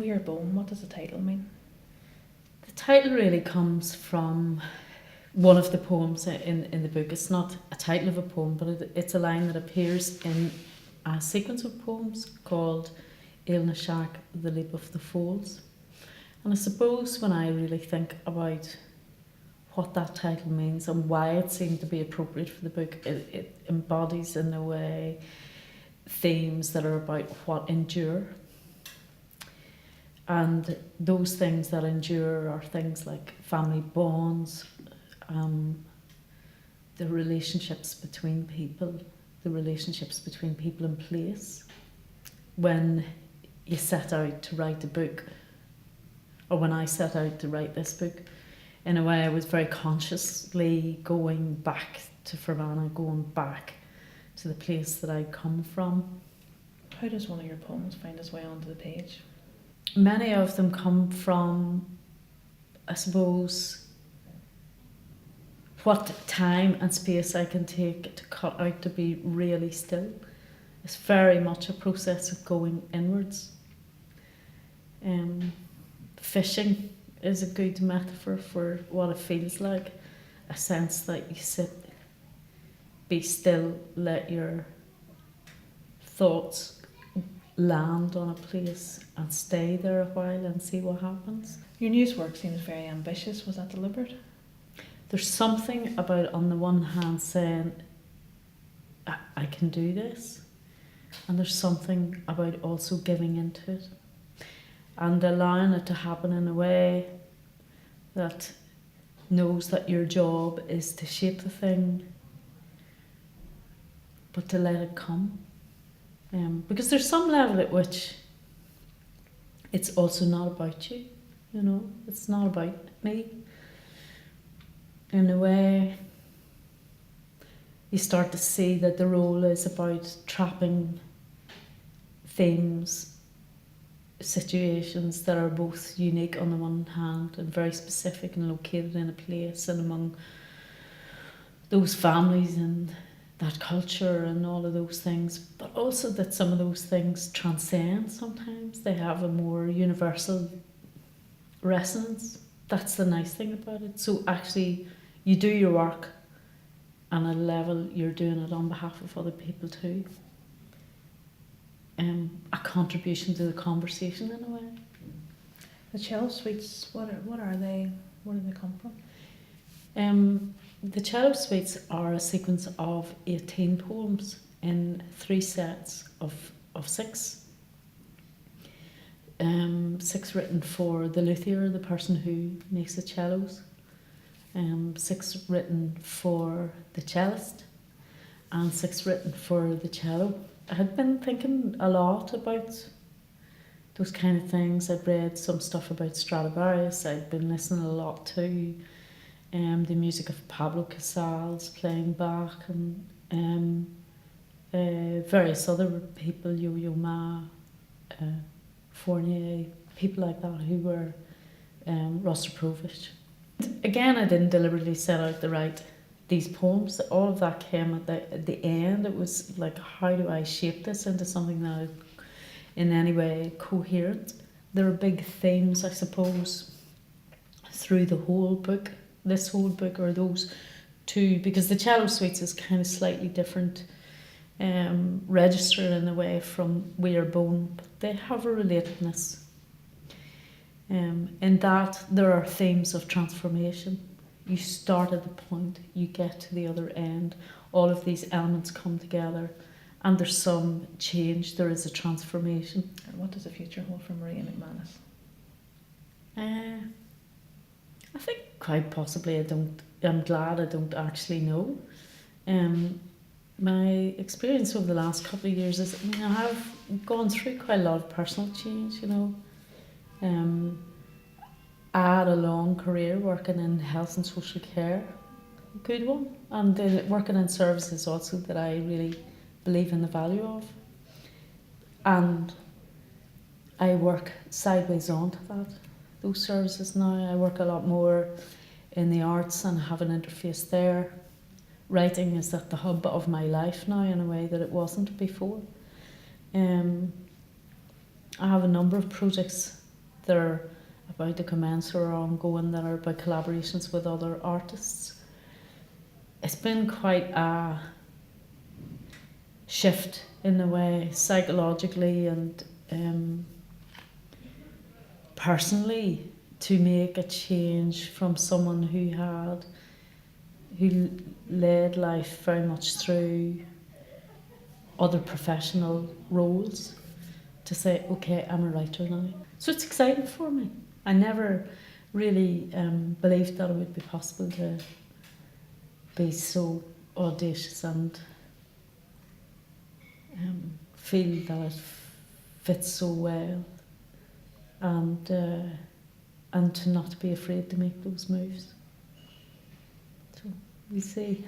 We Are Bone, what does the title mean? The title really comes from one of the poems in the book. It's not a title of a poem, but it's a line that appears in a sequence of poems called Ailna Shack, The Leap of the Folds. And I suppose when I really think about what that title means and why it seemed to be appropriate for the book, it embodies in a way themes that are about what endure. And those things that endure are things like family bonds, the relationships between people, the relationships between people and place. When you set out to write a book, or when I set out to write this book, in a way I was very consciously going back to Fermanagh, going back to the place that I'd come from. How does one of your poems find its way onto the page? Many of them come from, I suppose, what time and space I can take to cut out to be really still. It's very much a process of going inwards. Fishing is a good metaphor for what it feels like. A sense that you sit, be still, let your thoughts land on a place and stay there a while and see what happens. Your news work seems very ambitious. Was that deliberate? There's something about, on the one hand, saying, I can do this. And there's something about also giving into it and allowing it to happen in a way that knows that your job is to shape the thing, but to let it come. Because there's some level at which it's also not about you, you know, it's not about me. In a way, you start to see that the role is about trapping themes, situations that are both unique on the one hand and very specific and located in a place and among those families and that culture and all of those things, but also that some of those things transcend sometimes. They have a more universal resonance. That's the nice thing about it. So actually, you do your work on a level, you're doing it on behalf of other people too. A contribution to the conversation in a way. The cello suites, what are they? Where do they come from? The cello suites are a sequence of 18 poems in 3 sets of 6. 6 written for the luthier, the person who makes the cellos. 6 written for the cellist, and 6 written for the cello. I had been thinking a lot about those kind of things. I'd read some stuff about Stradivarius. I'd been listening a lot to the music of Pablo Casals, playing Bach, and various other people, Yo-Yo Ma, Fournier, people like that who were Rostropovich. Again, I didn't deliberately set out to write these poems. All of that came at the end. It was like, how do I shape this into something that is in any way coherent? There are big themes, I suppose, through the whole book, this whole book, or those 2, because the cello suites is kind of slightly different register in a way from We Are Bone, but they have a relatedness. In that there are themes of transformation. You start at the point, you get to the other end, all of these elements come together, and there's some change, there is a transformation. And what does the future hold for Maria McManus? I think quite possibly I'm glad I don't actually know. My experience over the last couple of years is, I have gone through quite a lot of personal change, you know. I had a long career working in health and social care, a good one, and working in services also that I really believe in the value of. And I work sideways onto that, those services now. I work a lot more in the arts and have an interface there. Writing is at the hub of my life now in a way that it wasn't before. I have a number of projects that are about to commence or are ongoing that are about collaborations with other artists. It's been quite a shift in a way, psychologically and personally, to make a change from someone who led life very much through other professional roles, to say, okay, I'm a writer now. So it's exciting for me. I never really believed that it would be possible to be so audacious and feel that it fits so well, and to not be afraid to make those moves. So we see.